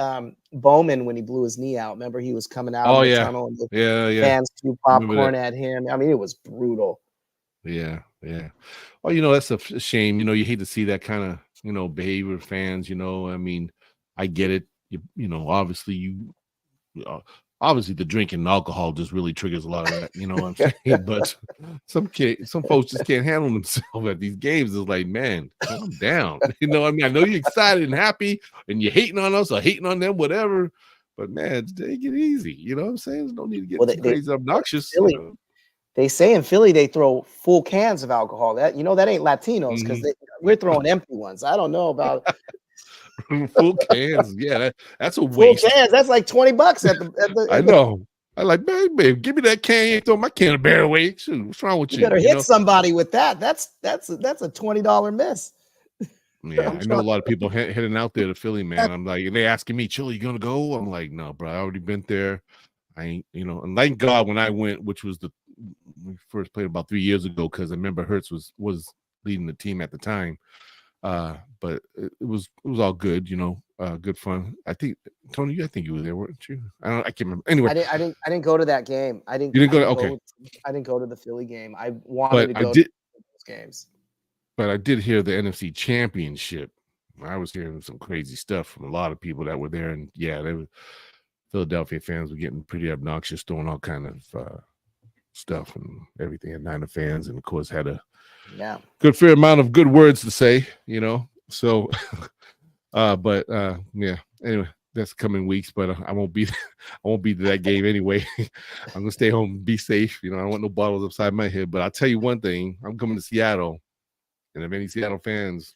Bowman when he blew his knee out. Remember, he was coming out of the tunnel, and the fans threw popcorn at him. I mean, it was brutal. Yeah. Well, that's a shame. You hate to see that kind of behavior of fans. I mean, I get it. Obviously the drinking and alcohol just really triggers a lot of that, what I'm saying? But some folks just can't handle themselves at these games. It's like, man, calm down. I mean, I know you're excited and happy and you're hating on us or hating on them, whatever, but man, take it easy. You know what I'm saying? There's no need to get crazy obnoxious. They say in Philly they throw full cans of alcohol. That that ain't Latinos, because we're throwing empty ones. I don't know about full cans. Yeah, that's a waste. Full cans. That's like $20 at the. I know. I like, babe, give me that can. You throw my can of bear away. Shoot, what's wrong with you? You better hit somebody with that. That's a $20 miss. Yeah, I know a lot of people heading out there to Philly, man. I'm like, they asking me, Chili, you gonna go? I'm like, no, bro, I already been there. I ain't, and thank God when I went, which was we first played about 3 years ago, because I remember Hurts was leading the team at the time. But it was all good, good fun. I think Tony, I think you were there, weren't you? I can't remember. Anyway, I didn't go to that game. I didn't go to the Philly game. I wanted to go to those games. But I did hear the NFC Championship. I was hearing some crazy stuff from a lot of people that were there, and Philadelphia fans were getting pretty obnoxious, throwing all kind of stuff and everything at Niner fans, and of course had a Yeah. good fair amount of good words to say, So, yeah. Anyway, that's coming weeks, but I won't be to that game anyway. I'm gonna stay home and be safe. I don't want no bottles upside my head. But I'll tell you one thing: I'm coming to Seattle, and if any Seattle fans,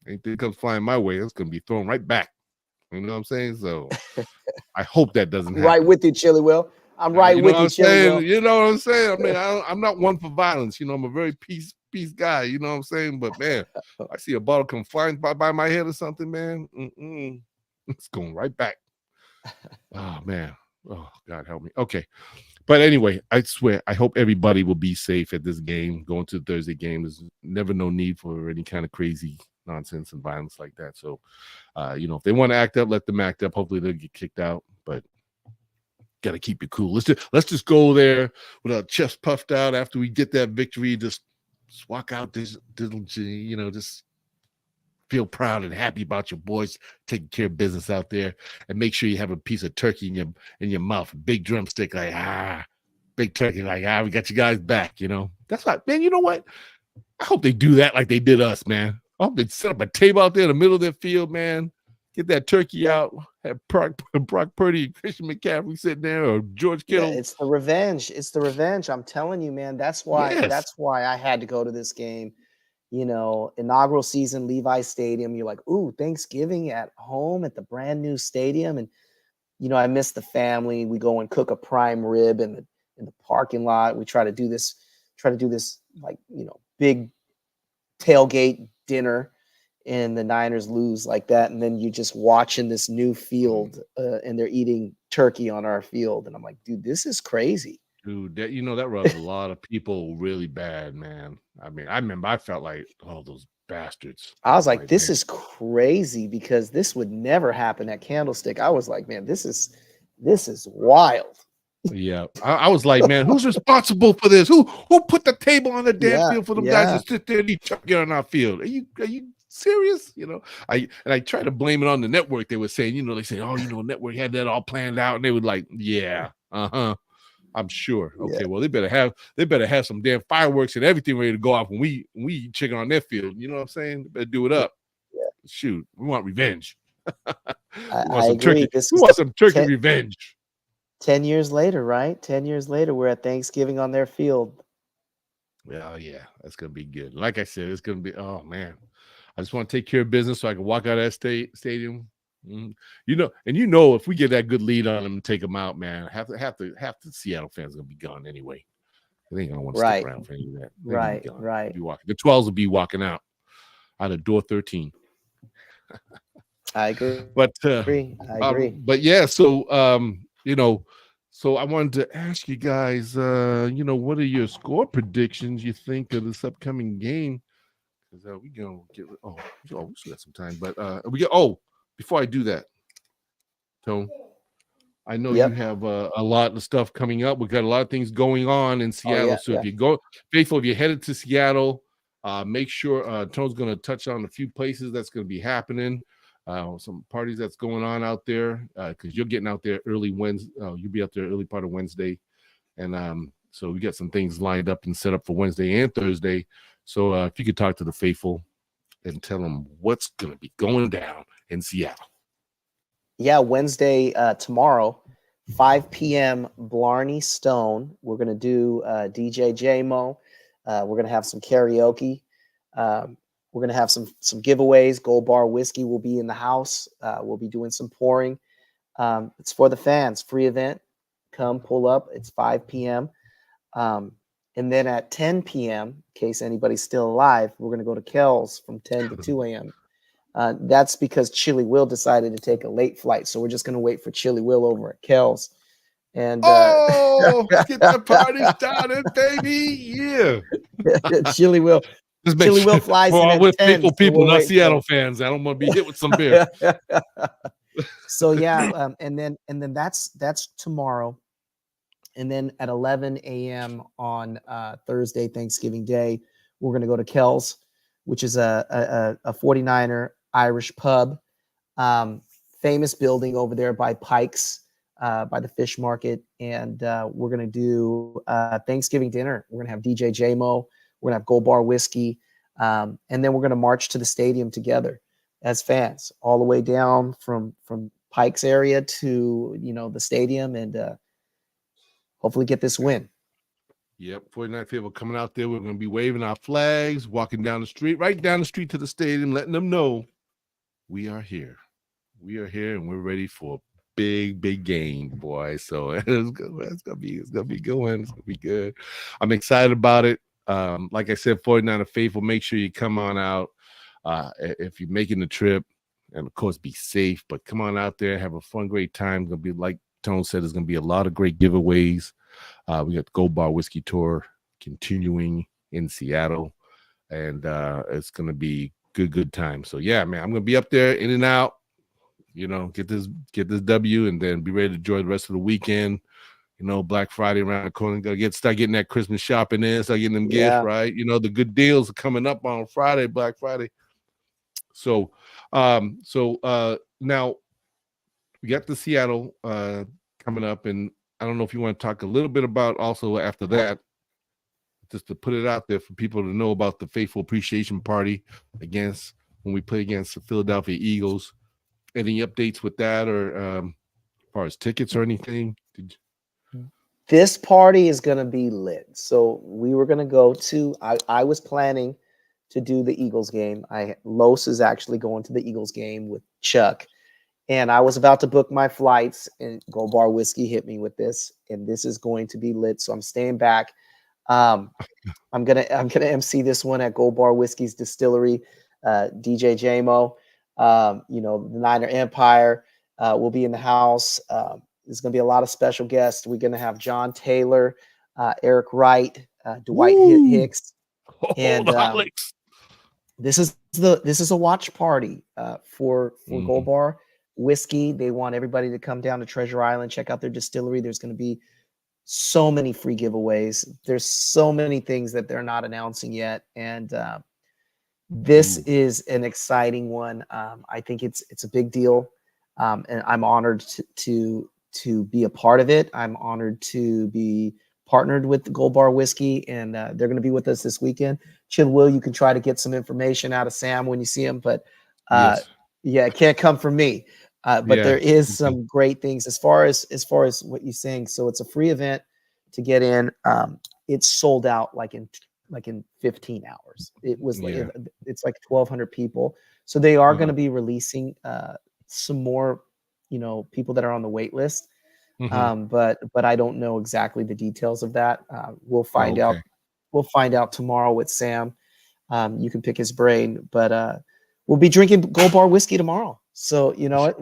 anything comes flying my way, it's gonna be thrown right back. You know what I'm saying? So I hope that doesn't happen. Right with you, Chili Will. I'm right with you, Chili Will. You know what I'm saying? I mean, I'm not one for violence. I'm a very peace guy. You know what I'm saying? But man, I see a bottle come flying by my head or something, man. It's going right back. Oh man. Oh God help me. Okay. But anyway, I swear, I hope everybody will be safe at this game. Going to the Thursday game, there's never no need for any kind of crazy nonsense and violence like that. So, if they want to act up, let them act up. Hopefully they'll get kicked out, but got to keep it cool. Let's just go there with our chest puffed out after we get that victory. Just walk out this, just feel proud and happy about your boys taking care of business out there, and make sure you have a piece of turkey in your mouth, a big drumstick, big turkey, we got you guys back. That's why, man. You know what? I hope they do that like they did us, man. I hope they set up a table out there in the middle of their field, man. Get that turkey out. Have Brock Purdy and Christian McCaffrey sitting there, or George Kittle. Yeah, it's the revenge. It's the revenge. I'm telling you, man. That's why. Yes. That's why I had to go to this game. Inaugural season, Levi Stadium. You're like, ooh, Thanksgiving at home at the brand new stadium, and I miss the family. We go and cook a prime rib in the parking lot. We try to do this big tailgate dinner, and the Niners lose like that, and then you're just watching this new field, and they're eating turkey on our field, and I'm like, dude, this is crazy. Dude, that rubs a lot of people really bad, man. I mean, I remember I felt like, oh, those bastards. I was like, this is crazy, because this would never happen at Candlestick. I was like, man, this is wild. Yeah, I was like, man, who's responsible for this? Who put the table on the damn field for them guys to sit there and eat turkey on our field? Are you serious? I tried to blame it on the network. They were saying, they say, oh, network had that all planned out, and they were like, yeah, I'm sure. Okay, well, they better have some damn fireworks and everything ready to go off when we eat chicken on their field. You know what I'm saying? They better do it up. Yeah. Shoot, we want revenge. I agree. We want some turkey revenge. 10 years later, right? 10 years later, we're at Thanksgiving on their field. Well, yeah, that's gonna be good. Like I said, it's gonna be. Oh man, I just want to take care of business so I can walk out of that stadium. And if we get that good lead on them and take them out, man, half the Seattle fans are gonna be gone anyway. They ain't gonna want to stick around for any of that. Right. The 12s will be walking out of door 13. I agree. But I agree. But yeah, so so I wanted to ask you guys, what are your score predictions you think of this upcoming game? Because we gonna get we still got some time, but before I do that, Tone, I know you have a lot of stuff coming up. We've got a lot of things going on in Seattle. If you go, Faithful, if you're headed to Seattle, make sure Tone's going to touch on a few places that's going to be happening. Some parties that's going on out there, because you're getting out there early Wednesday. You'll be out there early part of Wednesday, and so we got some things lined up and set up for Wednesday and Thursday. So if you could talk to the faithful and tell them what's going to be going down in Seattle. Yeah, Wednesday, tomorrow, 5 p.m. Blarney Stone. We're going to do DJ JMO. We're going to have some karaoke. We're going to have some giveaways. Gold Bar Whiskey will be in the house. We'll be doing some pouring. It's for the fans, free event. Come pull up. It's 5 p.m. And then at 10 p.m., in case anybody's still alive, we're going to go to Kells from 10 to 2 a.m. That's because Chili Will decided to take a late flight. So we're just going to wait for Chili Will over at Kells. And get the party started, baby. Yeah. Chili Will. Chili Will flies in at 10. Faithful people, not Seattle fans. I don't want to be hit with some beer. So yeah, and then that's tomorrow. And then at 11 a.m. on Thursday, Thanksgiving Day, we're going to go to Kells, which is a 49er Irish pub, famous building over there by Pikes. by the fish market, and we're gonna do Thanksgiving dinner. We're gonna have DJ JMO. We're gonna have Gold Bar Whiskey, and then we're gonna march to the stadium together as fans, all the way down from Pikes area to the stadium, and hopefully get this win. Yep, 49 Faithful coming out there. We're going to be waving our flags, walking down the street, right down the street to the stadium, letting them know we are here. We are here, and we're ready for a big game, boy. So it's gonna be a good one. It's gonna be good. I'm excited about it. Like I said, 49 Faithful, make sure you come on out if you're making the trip, and of course be safe. But come on out there, have a fun, great time. It's gonna be, like Tone said, there's gonna be a lot of great giveaways. We got the Gold Bar Whiskey Tour continuing in Seattle, and it's gonna be good time. So yeah, man, I'm gonna be up there, in and out. Get this W, and then be ready to enjoy the rest of the weekend. Black Friday around the corner. Gotta start getting that Christmas shopping in, start getting them gifts, right? The good deals are coming up on Friday, Black Friday. So now we got the Seattle coming up, and I don't know if you want to talk a little bit about also after that, just to put it out there for people to know about the Faithful Appreciation Party when we play against the Philadelphia Eagles. Any updates with that, or as far as tickets or anything? This party is going to be lit. So we were going to go to, I was planning to do the Eagles game. Los is actually going to the Eagles game with Chuck. And I was about to book my flights, and Gold Bar Whiskey hit me with this, and this is going to be lit. So I'm staying back. I'm gonna MC this one at Gold Bar Whiskey's distillery. DJ JMO, the Niner Empire will be in the house. There's gonna be a lot of special guests. We're gonna have John Taylor, Eric Wright, Dwight Hicks, and this is a watch party for Gold Bar Whiskey. They want everybody to come down to Treasure Island, check out their distillery. There's going to be so many free giveaways. There's so many things that they're not announcing yet, and this is an exciting one. I think it's a big deal, and I'm honored to be a part of it. I'm honored to be partnered with Gold Bar Whiskey, and they're going to be with us this weekend. Chill Will, you can try to get some information out of Sam when you see him, but yeah, it can't come from me. But there is some great things as far as what you're saying. So it's a free event to get in. It's sold out like in 15 hours. It was it's like 1,200 people. So they are going to be releasing some more, people that are on the wait list. But I don't know exactly the details of that. We'll find out. We'll find out tomorrow with Sam. You can pick his brain, but we'll be drinking Gold Bar Whiskey tomorrow. So you know it.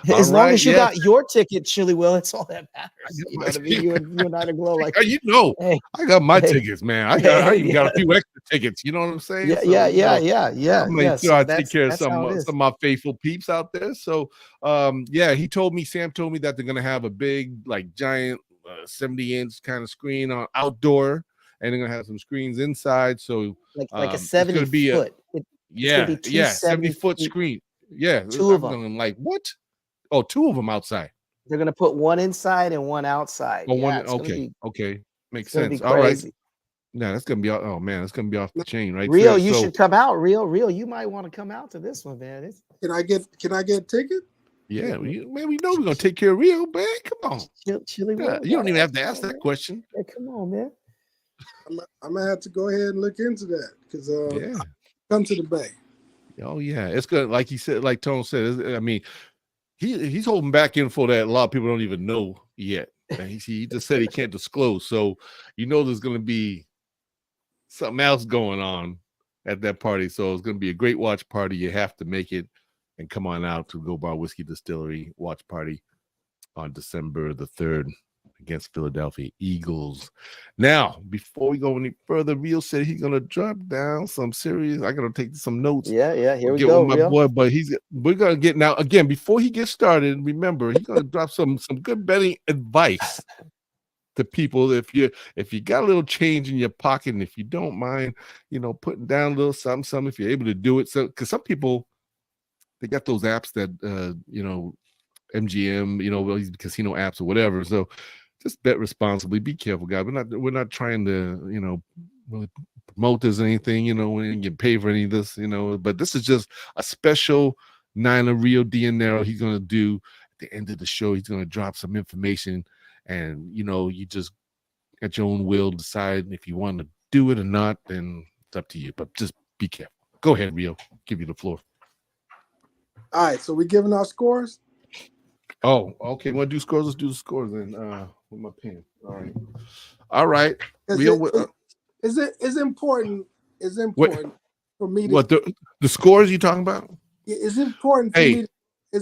As long as you got your ticket, Chili Will, it's all that matters. You know what I mean? You and I glow like hey, I got my tickets, man. I even got a few extra tickets. You know what I'm saying? Yeah. I'm gonna take care of some of my faithful peeps out there. So Sam told me that they're gonna have a big, like, giant 70-inch kind of screen on outdoor, and they're gonna have some screens inside. So like a 70 foot. 70-foot screen. Yeah, two of them. I'm like, what? Oh, two of them outside. They're gonna put one inside and one outside. Okay, makes sense. All right. Yeah, that's gonna be. Oh man, that's gonna be off the chain, right? Rio, you should come out. Rio, you might want to come out to this one, man. Can I get a ticket? Yeah, we know we're gonna take care of Rio, man. Come on, Chili. You don't even have to ask that question. Hey, come on, man. I'm gonna have to go ahead and look into that because come to the Bay. Oh yeah, it's good. Like he said, like Tone said. I mean, he's holding back info that a lot of people don't even know yet. He just said he can't disclose. So there's going to be something else going on at that party. So it's going to be a great watch party. You have to make it and come on out to Gold Bar Whiskey Distillery watch party on December the 3rd against Philadelphia Eagles. Now, before we go any further, Rio said he's gonna drop down some serious. I gotta take some notes. Yeah. Here we go, with my boy. But we're gonna get now again before he gets started. Remember, he's gonna drop some good betting advice to people. If you got a little change in your pocket, and if you don't mind, putting down a little something, if you're able to do it. So, because some people, they got those apps that MGM, these casino apps or whatever. So just bet responsibly. Be careful, guys. We're not trying to, really promote this or anything, we didn't get paid for any of this, but this is just a special Niner Rio de Janeiro he's going to do at the end of the show. He's going to drop some information, and, you just at your own will decide if you want to do it or not, then it's up to you, but just be careful. Go ahead, Rio. Give you the floor. All right, so we're giving our scores? Oh, okay. Want to do scores? Let's do the scores then. With my pen. All right. Rio, It's important for me to what the scores you talking about? It's important for me.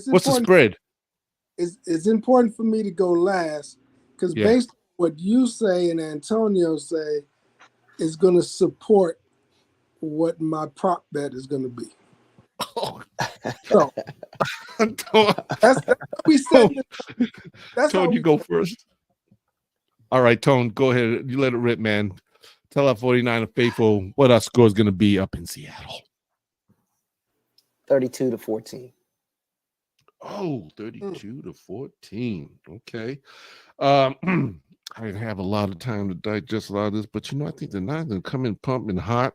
What's the spread? It's important for me to go last because based on what you say and Antonio say is going to support what my prop bet is going to be. Oh. So that's what we said. That's Tone, you go first. All right, Tone, go ahead. You let it rip, man. Tell our 49er faithful what our score is going to be up in Seattle. 32-14. Oh, 32-14. Okay. I have a lot of time to digest a lot of this, but I think the Niners are coming pumping hot.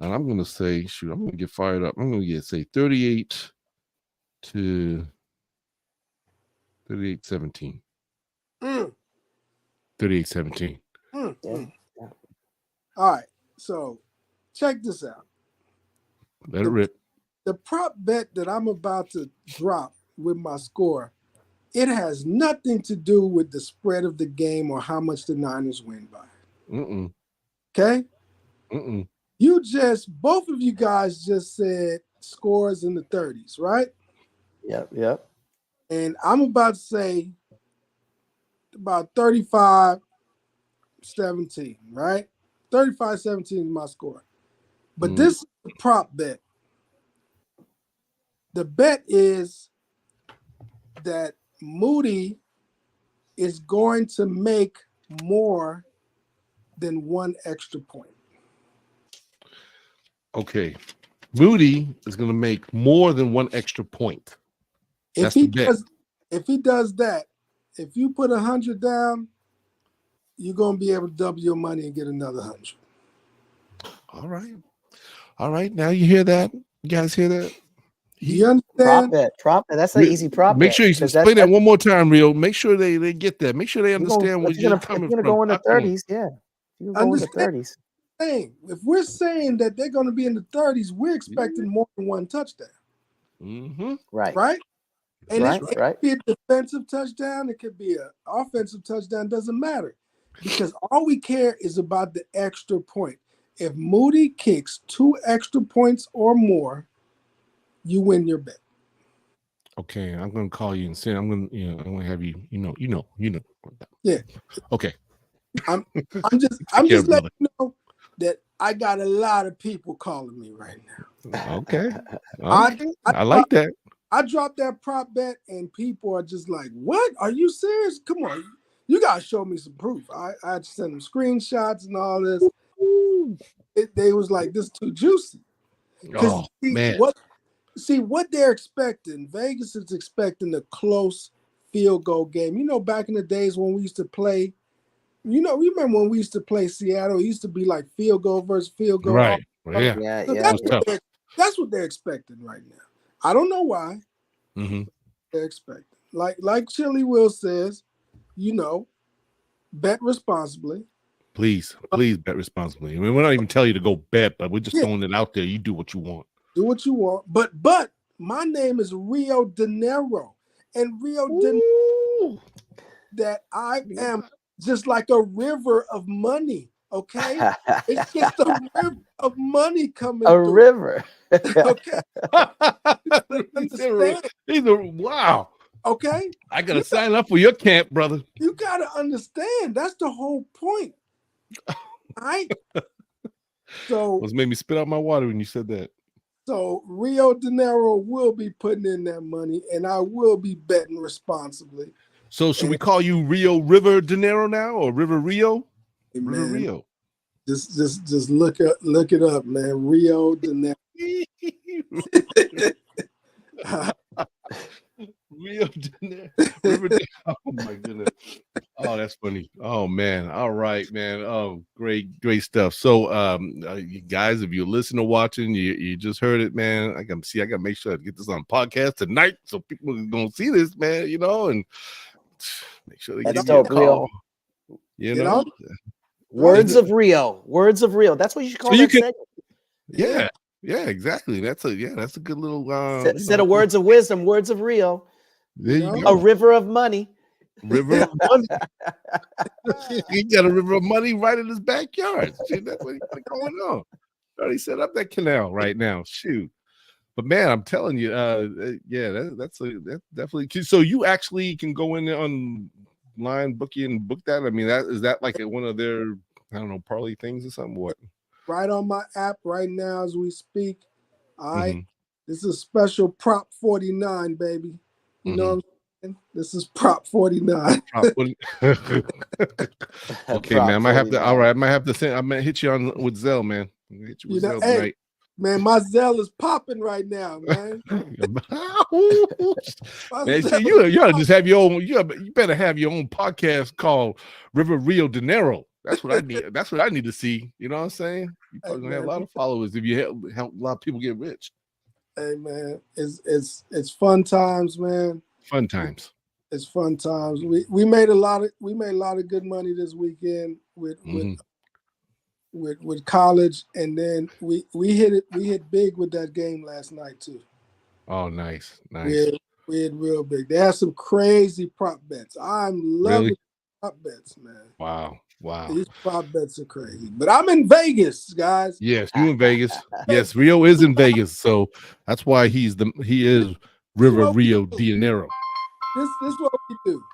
And I'm going to say, shoot, I'm going to get fired up. I'm going to say 38-17. 38-17. All right. So check this out. Let it rip. The prop bet that I'm about to drop with my score, it has nothing to do with the spread of the game or how much the Niners win by. Okay? Both of you guys just said scores in the 30s, right? Yep. And I'm about to say about 35-17, right? 35-17 is my score. But this is the prop bet. The bet is that Moody is going to make more than one extra point. Okay. Moody is going to make more than one extra point. If he does that, if you put 100 down, you're going to be able to double your money and get another 100. All right. Now you hear that? You guys hear that? You understand? Prop bet. That's an easy prop bet. Make sure you explain that one more time, Rio. Make sure they get that. Make sure they understand where you're coming from. You're going to go in the 30s, yeah. You're going in the 30s. If we're saying that they're going to be in the 30s, we're expecting more than one touchdown. Right? And it could be a defensive touchdown. It could be an offensive touchdown. Doesn't matter. Because all we care is about the extra point. If Moody kicks 2 extra points or more, you win your bet. Okay, I'm going to call you and say I'm going to have you. Yeah. Okay. I'm just letting you know that I got a lot of people calling me right now. Okay. I like that. I dropped that prop bet and people are just like, "What? Are you serious? Come on, you gotta show me some proof." I had to send them screenshots and all this. They was like, "This is too juicy." Man. What they're expecting. Vegas is expecting a close field goal game. Back in the days when we used to play. Remember when we used to play Seattle? It used to be like field goal versus field goal. Right. Yeah. So that's what they're expecting right now. I don't know why. They're expecting. Like Chili Will says, bet responsibly. Please bet responsibly. I mean, we're not even telling you to go bet, but we're just throwing it out there. You do what you want. Do what you want. But my name is Rio de Janeiro. And Rio de Janeiro, that I am just like a river of money, okay? It's just a river of money coming through. River. Okay. Wow. Okay. I gotta sign up for your camp, brother. You gotta understand. That's the whole point. Right? So Almost made me spit out my water when you said that. So Rio de Janeiro will be putting in that money, and I will be betting responsibly. So should we call you Rio River de Janeiro now, or River Rio? Hey, River Rio. Just look it up, man. Rio de Janeiro. Rio dinner. Oh my goodness. Oh, that's funny. Oh man. All right, man. Oh, great stuff. So you guys, if you're listening or watching, you just heard it, man. I gotta make sure I get this on podcast tonight so people are gonna see this, man, and make sure they That's give me a dope, call. Rio. Words of Rio. Words of Rio. That's what you should call that segment. Yeah, exactly. That's a good little set of words of wisdom, words of Rio. There you go. A river of money. River of money. He got a river of money right in his backyard. Shit, that's what's going on. Already set up that canal right now. Shoot. But man, I'm telling you, that's definitely. So you actually can go in there online, book that. I mean, is that like one of their, I don't know, parlay things or something? What? Right on my app right now as we speak. All right. This is special prop 49, baby. You know what I'm saying? This is prop 49. Okay, man. I might have to. All right, I might have to send. I'm gonna hit you on with Zelle, man. Hit you with Zelle tonight. Man, my Zelle is popping right now, man. Man, see, you ought to just have your own. You better have your own podcast called River Rio de Janeiro. That's what I need. That's what I need to see. You know what I'm saying? You're probably gonna have a lot of followers if you help a lot of people get rich. Hey man, it's fun times, man. Fun times. It's fun times. We made a lot of good money this weekend with college, and then we hit big with that game last night too. Oh, nice. We had real big. They had some crazy prop bets. I'm loving prop bets, man. Wow. These prop bets are crazy. But I'm in Vegas, guys. Yes, you in Vegas. Yes, Rio is in Vegas, so that's why he is River Rio de Janeiro. This is what we do.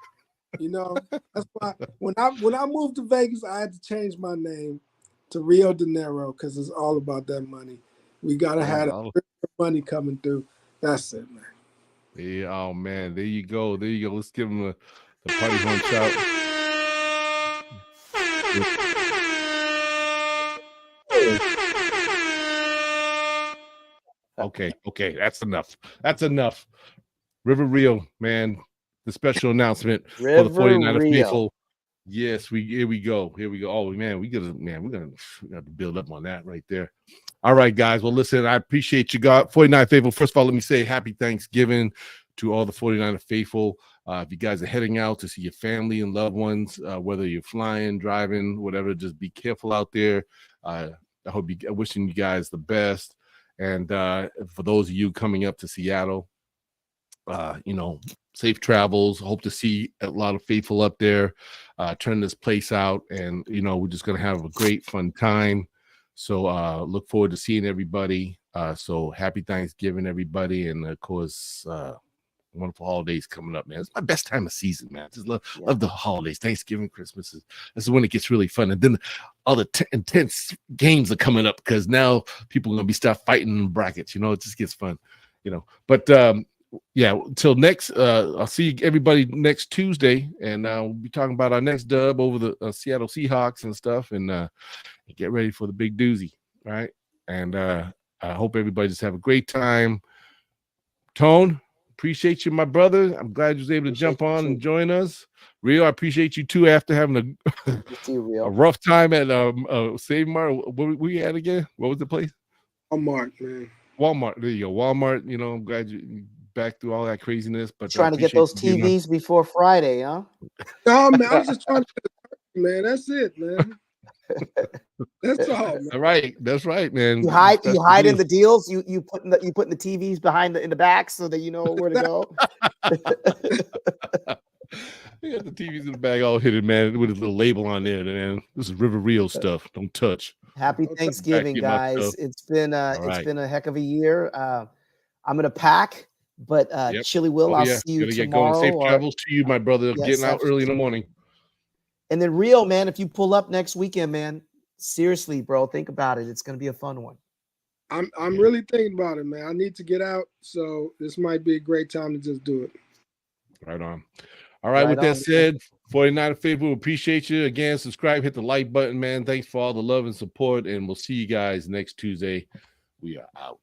That's why when I moved to Vegas, I had to change my name to Rio de Janeiro because it's all about that money. We gotta have money coming through. That's it, man. Yeah, oh man, there you go. Let's give him the party horn shout. Okay, that's enough. River Rio, man, the special announcement for the 49ers faithful. Yes, here we go. Oh man, we're gonna build up on that right there. All right, guys. Well, listen, I appreciate you, God. 49 faithful. First of all, let me say happy Thanksgiving to all the 49er faithful. If you guys are heading out to see your family and loved ones, whether you're flying, driving, whatever, just be careful out there. I'm wishing you guys the best. And for those of you coming up to Seattle, safe travels. Hope to see a lot of faithful up there. Turn this place out, and we're just gonna have a great fun time. So look forward to seeing everybody. So happy Thanksgiving, everybody, and of course, wonderful holidays coming up, man. It's my best time of season, man. Just love the holidays. Thanksgiving, Christmas this is when it gets really fun, and then all the intense games are coming up because now people are gonna be start fighting in brackets. It just gets fun, But until next, I'll see everybody next Tuesday, and we'll be talking about our next dub over the Seattle Seahawks and stuff, and get ready for the big doozy, right? And I hope everybody just have a great time. Tone, appreciate you, my brother. I'm glad you was able to jump on and join us. Rio, I appreciate you too after having a rough time at Save Mart. What we had again? What was the place? Walmart, man. Walmart. There you go. Walmart. I'm glad you back through all that craziness, but trying to get those TVs before Friday, huh? No, man, I was just trying to get a man. That's it, man. That's all, man. All right, that's right, man. You hide in the deals. You putting the TVs behind in the back so that you know where to go. You got the TVs in the bag all hidden, man, with a little label on there, man. This is River Rio stuff. Don't touch. Happy Thanksgiving, guys. It's been a heck of a year. I'm gonna pack. But Chili Will, I'll see you tomorrow. Safe travels to you, my brother. Getting out early in the morning. And then Rio, man, if you pull up next weekend, man, seriously, bro, think about it. It's going to be a fun one. I'm really thinking about it, man. I need to get out, so this might be a great time to just do it. Right on. All right, with that said, 49er faithful, we appreciate you. Again, subscribe, hit the like button, man. Thanks for all the love and support, and we'll see you guys next Tuesday. We are out.